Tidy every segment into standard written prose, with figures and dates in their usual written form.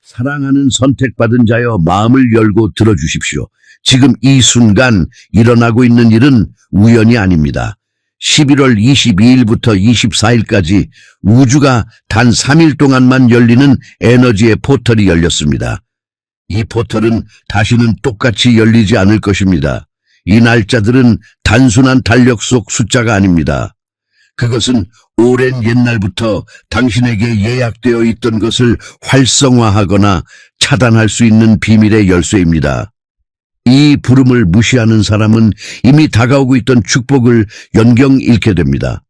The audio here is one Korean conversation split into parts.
사랑하는 선택받은 자여 마음을 열고 들어주십시오. 지금 이 순간 일어나고 있는 일은 우연이 아닙니다. 11월 22일부터 24일까지 우주가 단 3일 동안만 열리는 에너지의 포털이 열렸습니다. 이 포털은 다시는 똑같이 열리지 않을 것입니다. 이 날짜들은 단순한 달력 속 숫자가 아닙니다. 그것은 오랜 옛날부터 당신에게 예약되어 있던 것을 활성화하거나 차단할 수 있는 비밀의 열쇠입니다. 이 부름을 무시하는 사람은 이미 다가오고 있던 축복을 연경 잃게 됩니다.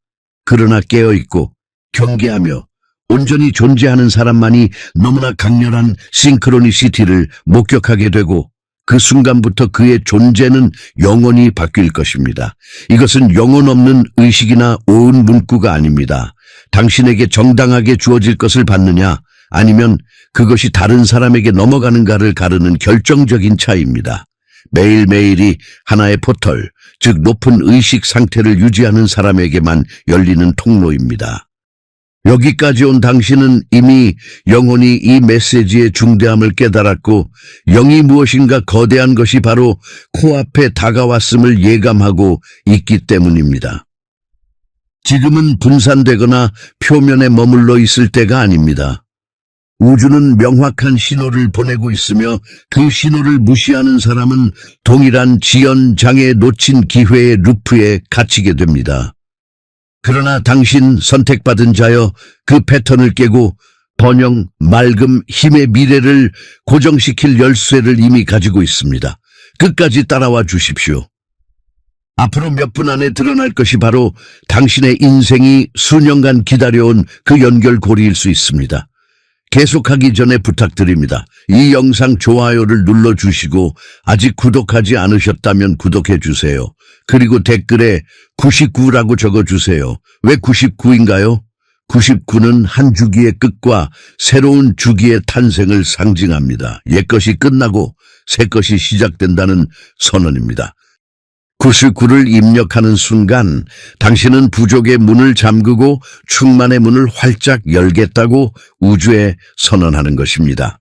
그러나 깨어있고 경계하며 온전히 존재하는 사람만이 너무나 강렬한 싱크로니시티를 목격하게 되고 그 순간부터 그의 존재는 영원히 바뀔 것입니다. 이것은 영혼 없는 의식이나 오은 문구가 아닙니다. 당신에게 정당하게 주어질 것을 받느냐 아니면 그것이 다른 사람에게 넘어가는가를 가르는 결정적인 차이입니다. 매일매일이 하나의 포털, 즉 높은 의식 상태를 유지하는 사람에게만 열리는 통로입니다. 여기까지 온 당신은 이미 영혼이 이 메시지의 중대함을 깨달았고 영이 무엇인가 거대한 것이 바로 코앞에 다가왔음을 예감하고 있기 때문입니다. 지금은 분산되거나 표면에 머물러 있을 때가 아닙니다. 우주는 명확한 신호를 보내고 있으며 그 신호를 무시하는 사람은 동일한 지연장애 놓친 기회의 루프에 갇히게 됩니다. 그러나 당신 선택받은 자여 그 패턴을 깨고 번영, 맑음, 힘의 미래를 고정시킬 열쇠를 이미 가지고 있습니다. 끝까지 따라와 주십시오. 앞으로 몇 분 안에 드러날 것이 바로 당신의 인생이 수년간 기다려온 그 연결고리일 수 있습니다. 계속하기 전에 부탁드립니다. 이 영상 좋아요를 눌러주시고 아직 구독하지 않으셨다면 구독해주세요. 그리고 댓글에 99라고 적어주세요. 왜 99인가요? 99는 한 주기의 끝과 새로운 주기의 탄생을 상징합니다. 옛것이 끝나고 새것이 시작된다는 선언입니다. 99를 입력하는 순간 당신은 부족의 문을 잠그고 충만의 문을 활짝 열겠다고 우주에 선언하는 것입니다.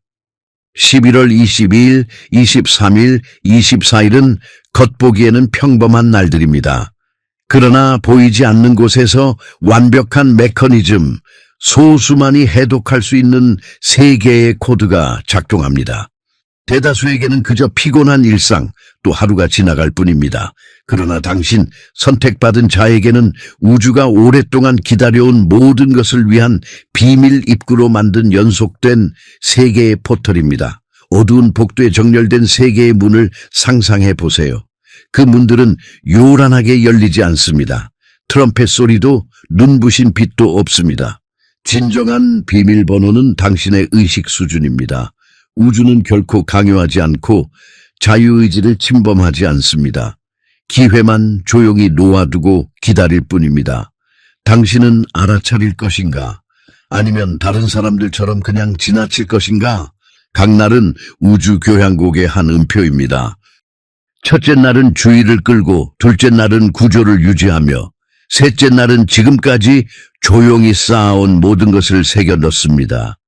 11월 22일, 23일, 24일은 겉보기에는 평범한 날들입니다. 그러나 보이지 않는 곳에서 완벽한 메커니즘, 소수만이 해독할 수 있는 세계의 코드가 작동합니다. 대다수에게는 그저 피곤한 일상, 또 하루가 지나갈 뿐입니다. 그러나 당신 선택받은 자에게는 우주가 오랫동안 기다려온 모든 것을 위한 비밀 입구로 만든 연속된 세계의 포털입니다. 어두운 복도에 정렬된 세계의 문을 상상해 보세요. 그 문들은 요란하게 열리지 않습니다. 트럼펫 소리도 눈부신 빛도 없습니다. 진정한 비밀번호는 당신의 의식 수준입니다. 우주는 결코 강요하지 않고 자유의지를 침범하지 않습니다. 기회만 조용히 놓아두고 기다릴 뿐입니다. 당신은 알아차릴 것인가? 아니면 다른 사람들처럼 그냥 지나칠 것인가? 각 날은 우주 교향곡의 한 음표입니다. 첫째 날은 주의를 끌고, 둘째 날은 구조를 유지하며, 셋째 날은 지금까지 조용히 쌓아온 모든 것을 새겨 넣습니다.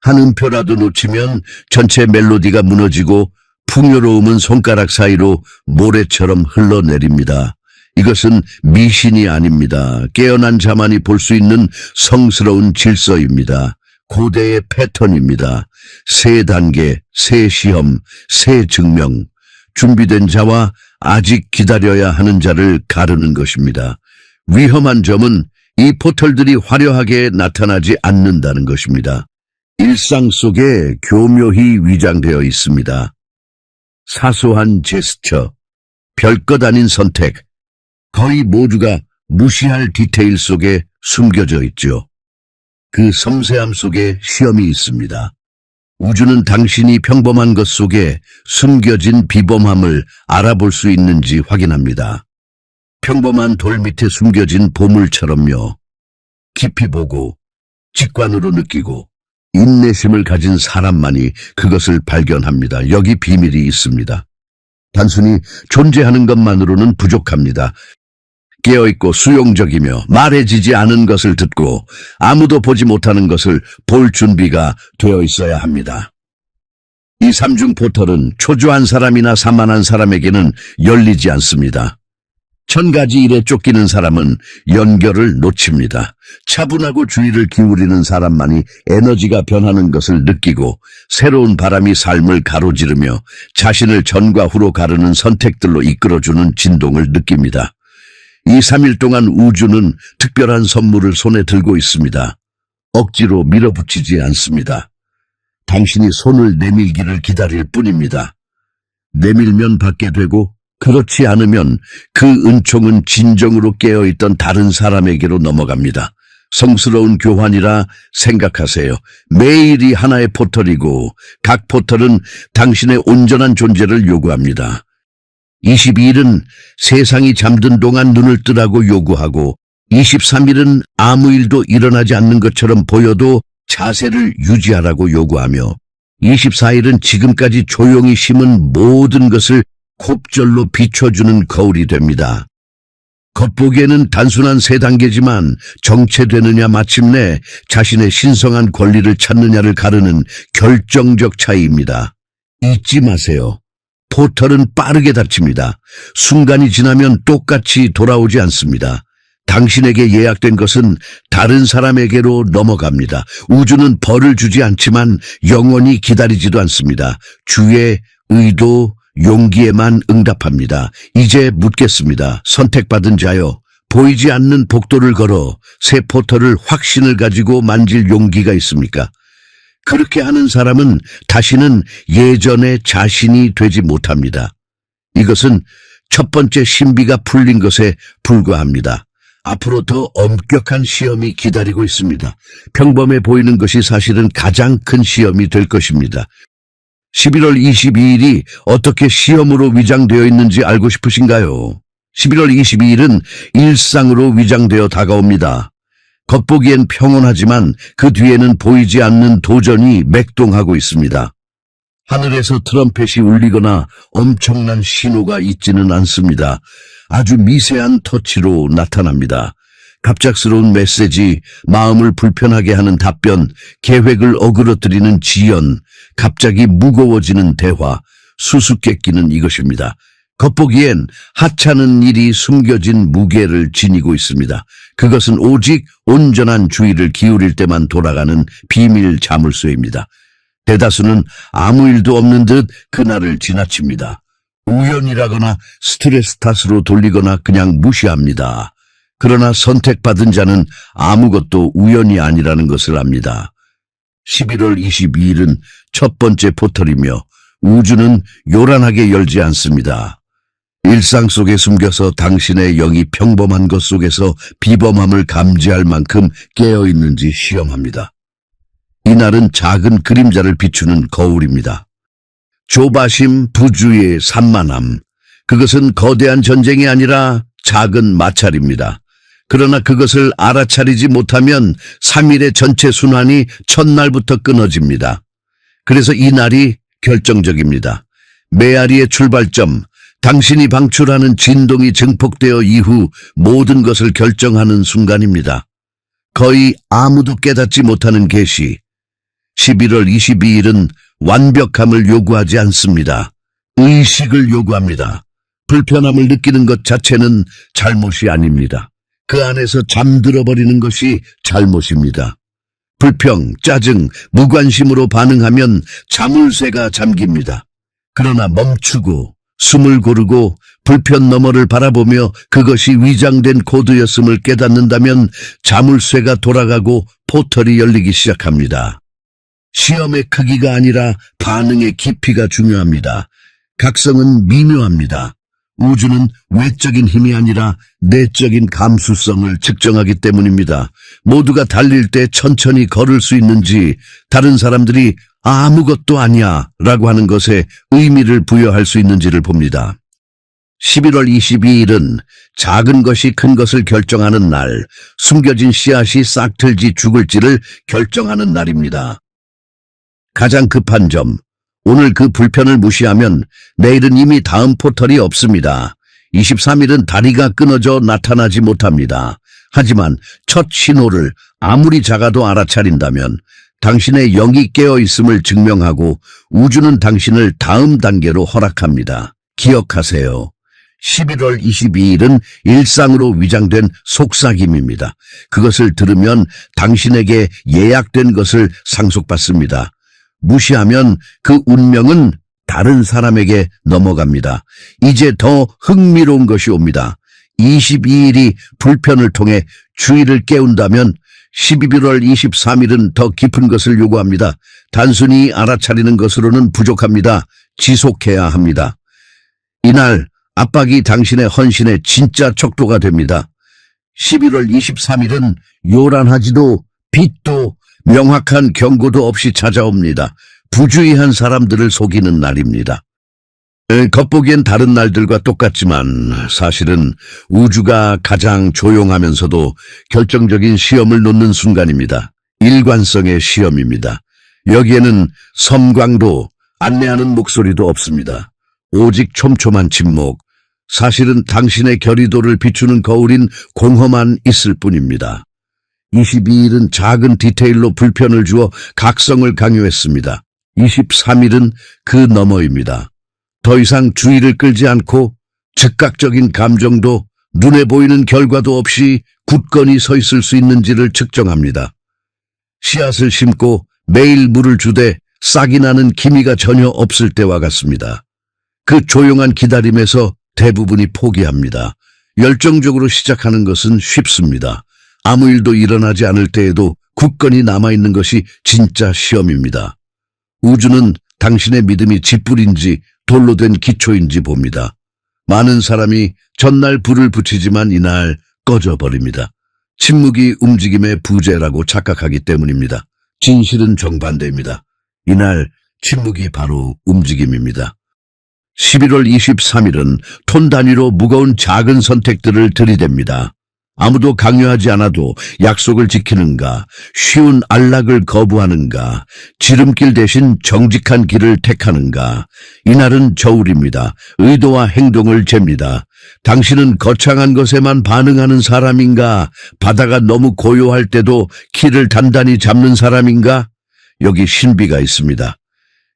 한 음표라도 놓치면 전체 멜로디가 무너지고 풍요로움은 손가락 사이로 모래처럼 흘러내립니다. 이것은 미신이 아닙니다. 깨어난 자만이 볼 수 있는 성스러운 질서입니다. 고대의 패턴입니다. 새 단계, 새 시험, 새 증명, 준비된 자와 아직 기다려야 하는 자를 가르는 것입니다. 위험한 점은 이 포털들이 화려하게 나타나지 않는다는 것입니다. 일상 속에 교묘히 위장되어 있습니다. 사소한 제스처, 별것 아닌 선택, 거의 모두가 무시할 디테일 속에 숨겨져 있죠. 그 섬세함 속에 시험이 있습니다. 우주는 당신이 평범한 것 속에 숨겨진 비범함을 알아볼 수 있는지 확인합니다. 평범한 돌 밑에 숨겨진 보물처럼요. 깊이 보고 직관으로 느끼고 인내심을 가진 사람만이 그것을 발견합니다. 여기 비밀이 있습니다. 단순히 존재하는 것만으로는 부족합니다. 깨어있고 수용적이며 말해지지 않은 것을 듣고 아무도 보지 못하는 것을 볼 준비가 되어 있어야 합니다. 이 삼중 포털은 초조한 사람이나 산만한 사람에게는 열리지 않습니다. 천가지 일에 쫓기는 사람은 연결을 놓칩니다. 차분하고 주의를 기울이는 사람만이 에너지가 변하는 것을 느끼고 새로운 바람이 삶을 가로지르며 자신을 전과 후로 가르는 선택들로 이끌어주는 진동을 느낍니다. 이 3일 동안 우주는 특별한 선물을 손에 들고 있습니다. 억지로 밀어붙이지 않습니다. 당신이 손을 내밀기를 기다릴 뿐입니다. 내밀면 받게 되고 그렇지 않으면 그 은총은 진정으로 깨어있던 다른 사람에게로 넘어갑니다. 성스러운 교환이라 생각하세요. 매일이 하나의 포털이고 각 포털은 당신의 온전한 존재를 요구합니다. 22일은 세상이 잠든 동안 눈을 뜨라고 요구하고 23일은 아무 일도 일어나지 않는 것처럼 보여도 자세를 유지하라고 요구하며 24일은 지금까지 조용히 심은 모든 것을 곱절로 비춰주는 거울이 됩니다. 겉보기에는 단순한 세 단계지만 정체되느냐 마침내 자신의 신성한 권리를 찾느냐를 가르는 결정적 차이입니다. 잊지 마세요. 포털은 빠르게 닫힙니다. 순간이 지나면 똑같이 돌아오지 않습니다. 당신에게 예약된 것은 다른 사람에게로 넘어갑니다. 우주는 벌을 주지 않지만 영원히 기다리지도 않습니다. 주의 의도, 용기에만 응답합니다. 이제 묻겠습니다. 선택받은 자여, 보이지 않는 복도를 걸어 새 포털을 확신을 가지고 만질 용기가 있습니까? 그렇게 하는 사람은 다시는 예전의 자신이 되지 못합니다. 이것은 첫 번째 신비가 풀린 것에 불과합니다. 앞으로 더 엄격한 시험이 기다리고 있습니다. 평범해 보이는 것이 사실은 가장 큰 시험이 될 것입니다. 11월 22일이 어떻게 시험으로 위장되어 있는지 알고 싶으신가요? 11월 22일은 일상으로 위장되어 다가옵니다. 겉보기엔 평온하지만 그 뒤에는 보이지 않는 도전이 맥동하고 있습니다. 하늘에서 트럼펫이 울리거나 엄청난 신호가 있지는 않습니다. 아주 미세한 터치로 나타납니다. 갑작스러운 메시지, 마음을 불편하게 하는 답변, 계획을 어그러뜨리는 지연, 갑자기 무거워지는 대화, 수수께끼는 이것입니다. 겉보기엔 하찮은 일이 숨겨진 무게를 지니고 있습니다. 그것은 오직 온전한 주의를 기울일 때만 돌아가는 비밀 자물쇠입니다. 대다수는 아무 일도 없는 듯 그날을 지나칩니다. 우연이라거나 스트레스 탓으로 돌리거나 그냥 무시합니다. 그러나 선택받은 자는 아무것도 우연이 아니라는 것을 압니다. 11월 22일은 첫 번째 포털이며 우주는 요란하게 열지 않습니다. 일상 속에 숨겨서 당신의 영이 평범한 것 속에서 비범함을 감지할 만큼 깨어있는지 시험합니다. 이날은 작은 그림자를 비추는 거울입니다. 조바심, 부주의, 산만함. 그것은 거대한 전쟁이 아니라 작은 마찰입니다. 그러나 그것을 알아차리지 못하면 3일의 전체 순환이 첫날부터 끊어집니다. 그래서 이 날이 결정적입니다. 메아리의 출발점, 당신이 방출하는 진동이 증폭되어 이후 모든 것을 결정하는 순간입니다. 거의 아무도 깨닫지 못하는 계시. 11월 22일은 완벽함을 요구하지 않습니다. 의식을 요구합니다. 불편함을 느끼는 것 자체는 잘못이 아닙니다. 그 안에서 잠들어버리는 것이 잘못입니다. 불평, 짜증, 무관심으로 반응하면 자물쇠가 잠깁니다. 그러나 멈추고 숨을 고르고 불편 너머를 바라보며 그것이 위장된 코드였음을 깨닫는다면 자물쇠가 돌아가고 포털이 열리기 시작합니다. 시험의 크기가 아니라 반응의 깊이가 중요합니다. 각성은 미묘합니다. 우주는 외적인 힘이 아니라 내적인 감수성을 측정하기 때문입니다. 모두가 달릴 때 천천히 걸을 수 있는지, 다른 사람들이 아무것도 아니야 라고 하는 것에 의미를 부여할 수 있는지를 봅니다. 11월 22일은 작은 것이 큰 것을 결정하는 날, 숨겨진 씨앗이 싹틀지 죽을지를 결정하는 날입니다. 가장 급한 점, 오늘 그 불편을 무시하면 내일은 이미 다음 포털이 없습니다. 23일은 다리가 끊어져 나타나지 못합니다. 하지만 첫 신호를 아무리 작아도 알아차린다면 당신의 영이 깨어있음을 증명하고 우주는 당신을 다음 단계로 허락합니다. 기억하세요. 11월 22일은 일상으로 위장된 속삭임입니다. 그것을 들으면 당신에게 예약된 것을 상속받습니다. 무시하면 그 운명은 다른 사람에게 넘어갑니다. 이제 더 흥미로운 것이 옵니다. 22일이 불편을 통해 주의를 깨운다면 11월 23일은 더 깊은 것을 요구합니다. 단순히 알아차리는 것으로는 부족합니다. 지속해야 합니다. 이날 압박이 당신의 헌신의 진짜 척도가 됩니다. 11월 23일은 요란하지도 빛도 명확한 경고도 없이 찾아옵니다. 부주의한 사람들을 속이는 날입니다. 겉보기엔 다른 날들과 똑같지만 사실은 우주가 가장 조용하면서도 결정적인 시험을 놓는 순간입니다. 일관성의 시험입니다. 여기에는 섬광도 안내하는 목소리도 없습니다. 오직 촘촘한 침묵, 사실은 당신의 결의도를 비추는 거울인 공허만 있을 뿐입니다. 22일은 작은 디테일로 불편을 주어 각성을 강요했습니다. 23일은 그 너머입니다. 더 이상 주의를 끌지 않고 즉각적인 감정도 눈에 보이는 결과도 없이 굳건히 서 있을 수 있는지를 측정합니다. 씨앗을 심고 매일 물을 주되 싹이 나는 기미가 전혀 없을 때와 같습니다. 그 조용한 기다림에서 대부분이 포기합니다. 열정적으로 시작하는 것은 쉽습니다. 아무 일도 일어나지 않을 때에도 굳건히 남아있는 것이 진짜 시험입니다. 우주는 당신의 믿음이 짓불인지 돌로 된 기초인지 봅니다. 많은 사람이 전날 불을 붙이지만 이날 꺼져버립니다. 침묵이 움직임의 부재라고 착각하기 때문입니다. 진실은 정반대입니다. 이날 침묵이 바로 움직임입니다. 11월 23일은 톤 단위로 무거운 작은 선택들을 들이댑니다. 아무도 강요하지 않아도 약속을 지키는가, 쉬운 안락을 거부하는가, 지름길 대신 정직한 길을 택하는가. 이날은 저울입니다. 의도와 행동을 잽니다. 당신은 거창한 것에만 반응하는 사람인가? 바다가 너무 고요할 때도 키를 단단히 잡는 사람인가? 여기 신비가 있습니다.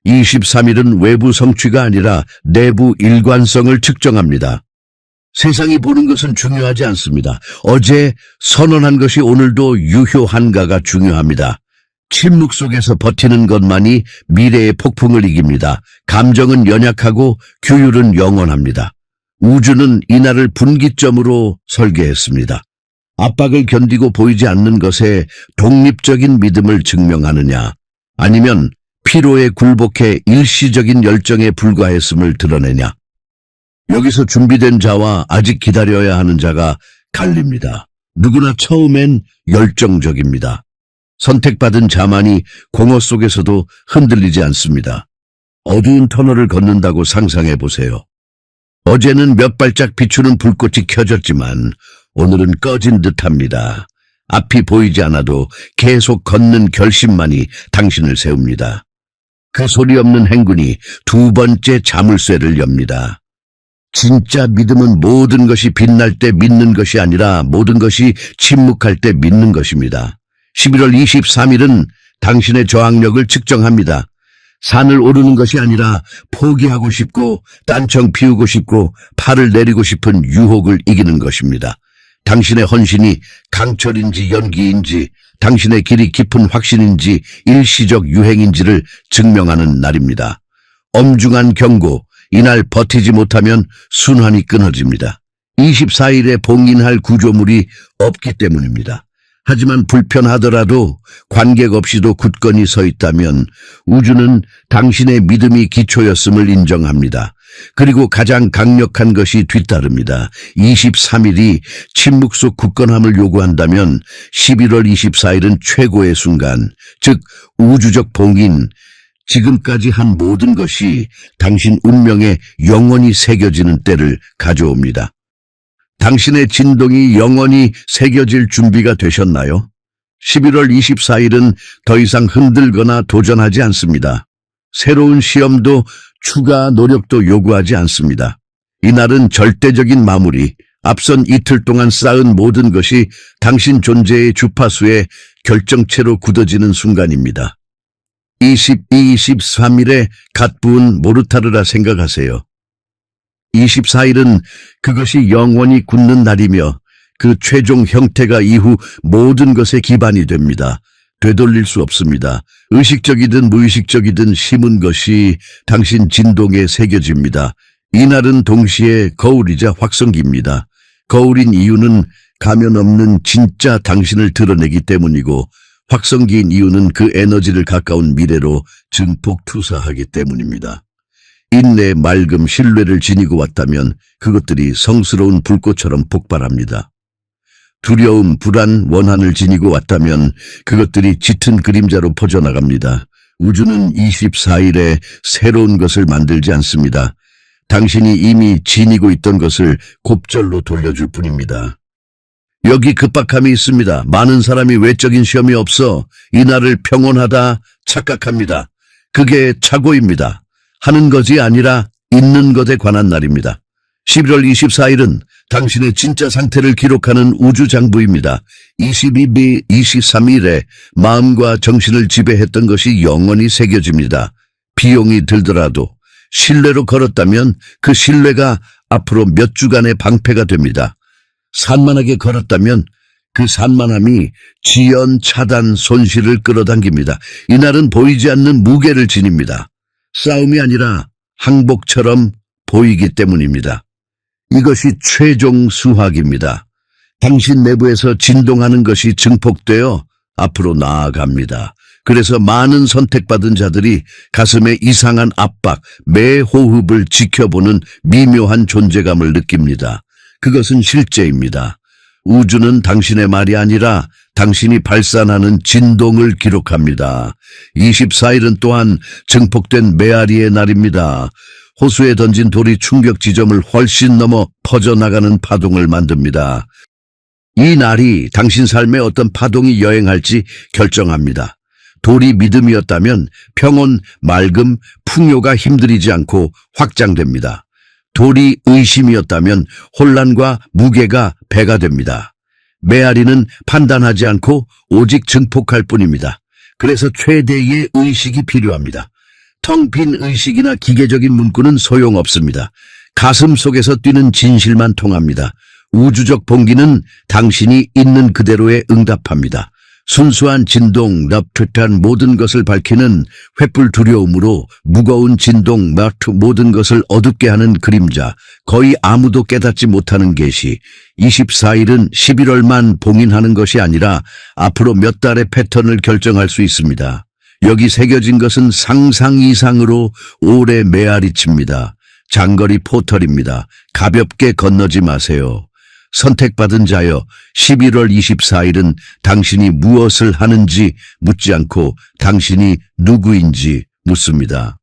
23일은 외부 성취가 아니라 내부 일관성을 측정합니다. 세상이 보는 것은 중요하지 않습니다. 어제 선언한 것이 오늘도 유효한가가 중요합니다. 침묵 속에서 버티는 것만이 미래의 폭풍을 이깁니다. 감정은 연약하고 규율은 영원합니다. 우주는 이날을 분기점으로 설계했습니다. 압박을 견디고 보이지 않는 것에 독립적인 믿음을 증명하느냐, 아니면 피로에 굴복해 일시적인 열정에 불과했음을 드러내냐. 여기서 준비된 자와 아직 기다려야 하는 자가 갈립니다. 누구나 처음엔 열정적입니다. 선택받은 자만이 공허 속에서도 흔들리지 않습니다. 어두운 터널을 걷는다고 상상해 보세요. 어제는 몇 발짝 비추는 불꽃이 켜졌지만 오늘은 꺼진 듯합니다. 앞이 보이지 않아도 계속 걷는 결심만이 당신을 세웁니다. 그 소리 없는 행군이 두 번째 자물쇠를 엽니다. 진짜 믿음은 모든 것이 빛날 때 믿는 것이 아니라 모든 것이 침묵할 때 믿는 것입니다. 11월 23일은 당신의 저항력을 측정합니다. 산을 오르는 것이 아니라 포기하고 싶고 딴청 피우고 싶고 팔을 내리고 싶은 유혹을 이기는 것입니다. 당신의 헌신이 강철인지 연기인지, 당신의 길이 깊은 확신인지 일시적 유행인지를 증명하는 날입니다. 엄중한 경고, 이날 버티지 못하면 순환이 끊어집니다. 24일에 봉인할 구조물이 없기 때문입니다. 하지만 불편하더라도 관객 없이도 굳건히 서 있다면 우주는 당신의 믿음이 기초였음을 인정합니다. 그리고 가장 강력한 것이 뒤따릅니다. 23일이 침묵 속 굳건함을 요구한다면 11월 24일은 최고의 순간, 즉 우주적 봉인, 지금까지 한 모든 것이 당신 운명에 영원히 새겨지는 때를 가져옵니다. 당신의 진동이 영원히 새겨질 준비가 되셨나요? 11월 24일은 더 이상 흔들거나 도전하지 않습니다. 새로운 시험도 추가 노력도 요구하지 않습니다. 이날은 절대적인 마무리, 앞선 이틀 동안 쌓은 모든 것이 당신 존재의 주파수에 결정체로 굳어지는 순간입니다. 22, 23일에 갓 부은 모르타르라 생각하세요. 24일은 그것이 영원히 굳는 날이며 그 최종 형태가 이후 모든 것의 기반이 됩니다. 되돌릴 수 없습니다. 의식적이든 무의식적이든 심은 것이 당신 진동에 새겨집니다. 이날은 동시에 거울이자 확성기입니다. 거울인 이유는 가면 없는 진짜 당신을 드러내기 때문이고 확성기인 이유는 그 에너지를 가까운 미래로 증폭 투사하기 때문입니다. 인내, 맑음, 신뢰를 지니고 왔다면 그것들이 성스러운 불꽃처럼 폭발합니다. 두려움, 불안, 원한을 지니고 왔다면 그것들이 짙은 그림자로 퍼져나갑니다. 우주는 24일에 새로운 것을 만들지 않습니다. 당신이 이미 지니고 있던 것을 곱절로 돌려줄 뿐입니다. 여기 급박함이 있습니다. 많은 사람이 외적인 시험이 없어 이날을 평온하다 착각합니다. 그게 착오입니다. 하는 것이 아니라 있는 것에 관한 날입니다. 11월 24일은 당신의 진짜 상태를 기록하는 우주장부입니다. 22비 23일에 마음과 정신을 지배했던 것이 영원히 새겨집니다. 비용이 들더라도 신뢰로 걸었다면 그 신뢰가 앞으로 몇 주간의 방패가 됩니다. 산만하게 걸었다면 그 산만함이 지연, 차단, 손실을 끌어당깁니다. 이날은 보이지 않는 무게를 지닙니다. 싸움이 아니라 항복처럼 보이기 때문입니다. 이것이 최종 수학입니다. 당신 내부에서 진동하는 것이 증폭되어 앞으로 나아갑니다. 그래서 많은 선택받은 자들이 가슴에 이상한 압박, 매 호흡을 지켜보는 미묘한 존재감을 느낍니다. 그것은 실제입니다. 우주는 당신의 말이 아니라 당신이 발산하는 진동을 기록합니다. 24일은 또한 증폭된 메아리의 날입니다. 호수에 던진 돌이 충격 지점을 훨씬 넘어 퍼져나가는 파동을 만듭니다. 이 날이 당신 삶에 어떤 파동이 여행할지 결정합니다. 돌이 믿음이었다면 평온, 맑음, 풍요가 힘들이지 않고 확장됩니다. 돌이 의심이었다면 혼란과 무게가 배가 됩니다. 메아리는 판단하지 않고 오직 증폭할 뿐입니다. 그래서 최대의 의식이 필요합니다. 텅 빈 의식이나 기계적인 문구는 소용없습니다. 가슴 속에서 뛰는 진실만 통합니다. 우주적 봉기는 당신이 있는 그대로에 응답합니다. 순수한 진동, 납득한 모든 것을 밝히는 횃불 두려움으로 무거운 진동, 모든 것을 어둡게 하는 그림자, 거의 아무도 깨닫지 못하는 계시. 24일은 11월만 봉인하는 것이 아니라 앞으로 몇 달의 패턴을 결정할 수 있습니다. 여기 새겨진 것은 상상 이상으로 오래 메아리칩니다. 장거리 포털입니다. 가볍게 건너지 마세요. 선택받은 자여, 11월 24일은 당신이 무엇을 하는지 묻지 않고 당신이 누구인지 묻습니다.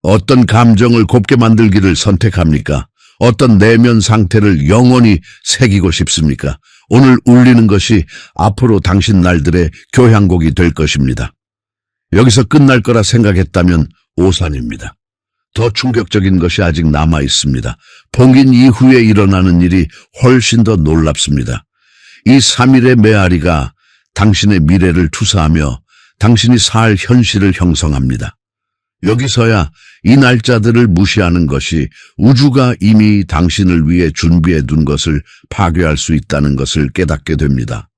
어떤 감정을 곱게 만들기를 선택합니까? 어떤 내면 상태를 영원히 새기고 싶습니까? 오늘 울리는 것이 앞으로 당신 날들의 교향곡이 될 것입니다. 여기서 끝날 거라 생각했다면 오산입니다. 더 충격적인 것이 아직 남아 있습니다. 봉인 이후에 일어나는 일이 훨씬 더 놀랍습니다. 이 3일의 메아리가 당신의 미래를 투사하며 당신이 살 현실을 형성합니다. 여기서야 이 날짜들을 무시하는 것이 우주가 이미 당신을 위해 준비해 둔 것을 파괴할 수 있다는 것을 깨닫게 됩니다.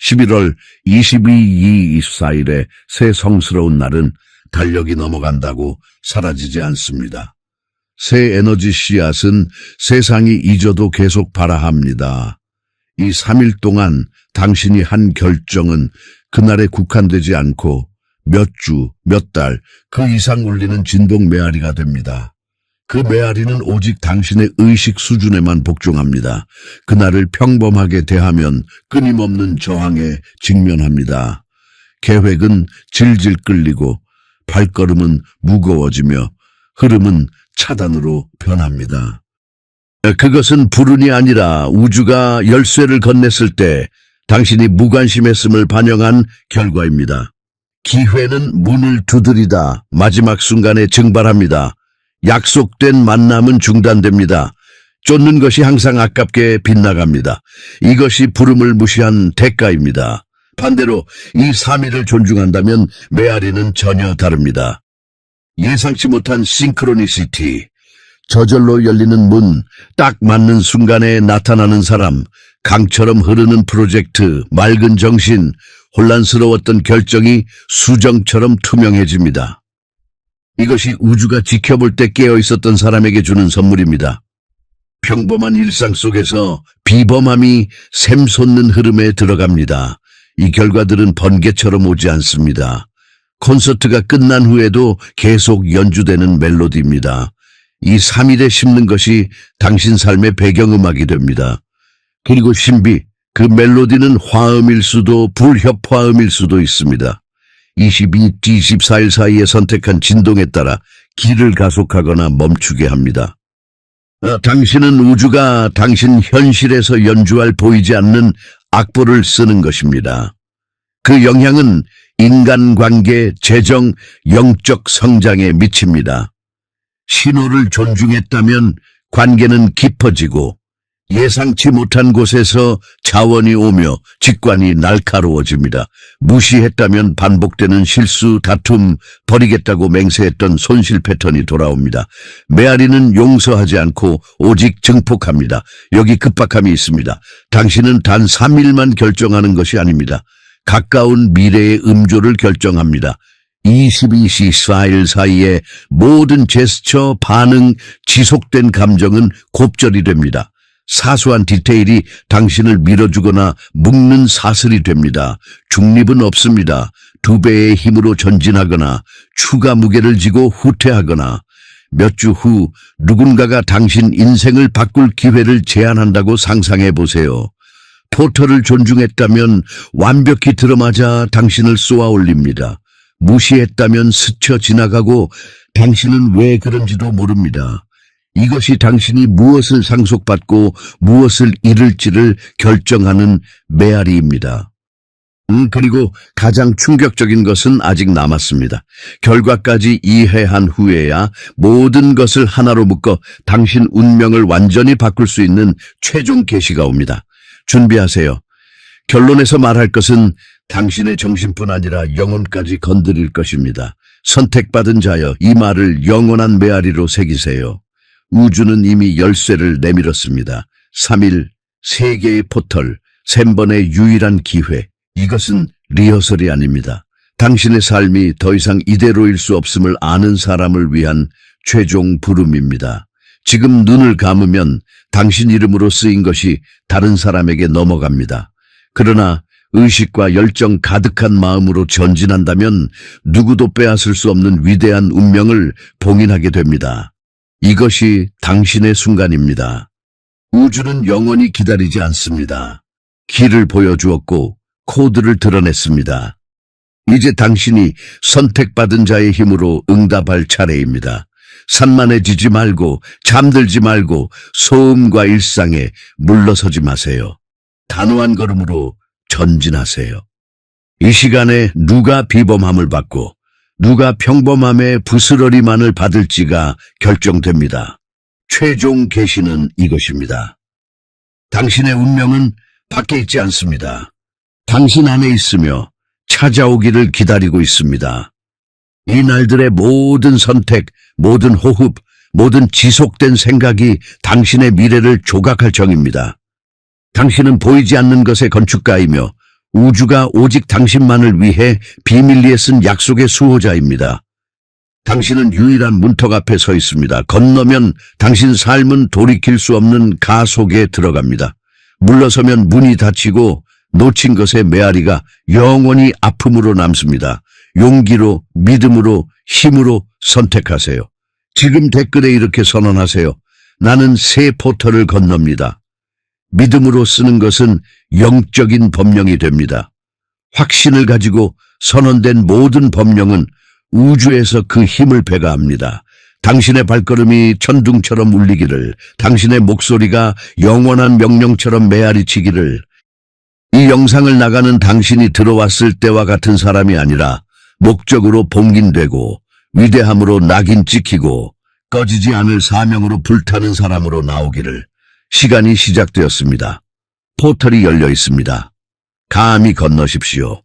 11월 22, 24일의 새 성스러운 날은 달력이 넘어간다고 사라지지 않습니다. 새 에너지 씨앗은 세상이 잊어도 계속 발아합니다. 이 3일 동안 당신이 한 결정은 그날에 국한되지 않고 몇 주, 몇 달, 그 이상 울리는 진동 메아리가 됩니다. 그 메아리는 오직 당신의 의식 수준에만 복종합니다. 그날을 평범하게 대하면 끊임없는 저항에 직면합니다. 계획은 질질 끌리고 발걸음은 무거워지며 흐름은 차단으로 변합니다. 그것은 불운이 아니라 우주가 열쇠를 건넸을 때 당신이 무관심했음을 반영한 결과입니다. 기회는 문을 두드리다 마지막 순간에 증발합니다. 약속된 만남은 중단됩니다. 쫓는 것이 항상 아깝게 빗나갑니다. 이것이 부름을 무시한 대가입니다. 반대로 이 삼위를 존중한다면 메아리는 전혀 다릅니다. 예상치 못한 싱크로니시티, 저절로 열리는 문, 딱 맞는 순간에 나타나는 사람, 강처럼 흐르는 프로젝트, 맑은 정신, 혼란스러웠던 결정이 수정처럼 투명해집니다. 이것이 우주가 지켜볼 때 깨어있었던 사람에게 주는 선물입니다. 평범한 일상 속에서 비범함이 샘솟는 흐름에 들어갑니다. 이 결과들은 번개처럼 오지 않습니다. 콘서트가 끝난 후에도 계속 연주되는 멜로디입니다. 이 3일에 심는 것이 당신 삶의 배경음악이 됩니다. 그리고 신비, 그 멜로디는 화음일 수도 불협화음일 수도 있습니다. 22, 24일 사이에 선택한 진동에 따라 길을 가속하거나 멈추게 합니다. 당신은 우주가 당신 현실에서 연주할 보이지 않는 악보를 쓰는 것입니다. 그 영향은 인간관계, 재정, 영적 성장에 미칩니다. 신호를 존중했다면 관계는 깊어지고 예상치 못한 곳에서 자원이 오며 직관이 날카로워집니다. 무시했다면 반복되는 실수, 다툼, 버리겠다고 맹세했던 손실 패턴이 돌아옵니다. 메아리는 용서하지 않고 오직 증폭합니다. 여기 급박함이 있습니다. 당신은 단 3일만 결정하는 것이 아닙니다. 가까운 미래의 음조를 결정합니다. 22시 4일 사이에 모든 제스처, 반응, 지속된 감정은 곱절이 됩니다. 사소한 디테일이 당신을 밀어주거나 묶는 사슬이 됩니다. 중립은 없습니다. 2배의 힘으로 전진하거나 추가 무게를 지고 후퇴하거나 몇 주 후 누군가가 당신 인생을 바꿀 기회를 제안한다고 상상해 보세요. 포터를 존중했다면 완벽히 들어맞아 당신을 쏘아 올립니다. 무시했다면 스쳐 지나가고 당신은 왜 그런지도 모릅니다. 이것이 당신이 무엇을 상속받고 무엇을 잃을지를 결정하는 메아리입니다. 그리고 가장 충격적인 것은 아직 남았습니다. 결과까지 이해한 후에야 모든 것을 하나로 묶어 당신 운명을 완전히 바꿀 수 있는 최종 계시가 옵니다. 준비하세요. 결론에서 말할 것은 당신의 정신뿐 아니라 영혼까지 건드릴 것입니다. 선택받은 자여, 이 말을 영원한 메아리로 새기세요. 우주는 이미 열쇠를 내밀었습니다. 3일, 3개의 포털, 3번의 유일한 기회. 이것은 리허설이 아닙니다. 당신의 삶이 더 이상 이대로일 수 없음을 아는 사람을 위한 최종 부름입니다. 지금 눈을 감으면 당신 이름으로 쓰인 것이 다른 사람에게 넘어갑니다. 그러나 의식과 열정 가득한 마음으로 전진한다면 누구도 빼앗을 수 없는 위대한 운명을 봉인하게 됩니다. 이것이 당신의 순간입니다. 우주는 영원히 기다리지 않습니다. 길을 보여주었고 코드를 드러냈습니다. 이제 당신이 선택받은 자의 힘으로 응답할 차례입니다. 산만해지지 말고 잠들지 말고 소음과 일상에 물러서지 마세요. 단호한 걸음으로 전진하세요. 이 시간에 누가 비범함을 받고 누가 평범함의 부스러리만을 받을지가 결정됩니다. 최종 계시는 이것입니다. 당신의 운명은 밖에 있지 않습니다. 당신 안에 있으며 찾아오기를 기다리고 있습니다. 이 날들의 모든 선택, 모든 호흡, 모든 지속된 생각이 당신의 미래를 조각할 정입니다. 당신은 보이지 않는 것의 건축가이며 우주가 오직 당신만을 위해 비밀리에 쓴 약속의 수호자입니다. 당신은 유일한 문턱 앞에 서 있습니다. 건너면 당신 삶은 돌이킬 수 없는 가속에 들어갑니다. 물러서면 문이 닫히고 놓친 것의 메아리가 영원히 아픔으로 남습니다. 용기로, 믿음으로, 힘으로 선택하세요. 지금 댓글에 이렇게 선언하세요. 나는 새 포털을 건넙니다. 믿음으로 쓰는 것은 영적인 법령이 됩니다. 확신을 가지고 선언된 모든 법령은 우주에서 그 힘을 배가합니다. 당신의 발걸음이 천둥처럼 울리기를, 당신의 목소리가 영원한 명령처럼 메아리치기를. 이 영상을 나가는 당신이 들어왔을 때와 같은 사람이 아니라 목적으로 봉인되고 위대함으로 낙인 찍히고 꺼지지 않을 사명으로 불타는 사람으로 나오기를. 시간이 시작되었습니다. 포털이 열려 있습니다. 감히 건너십시오.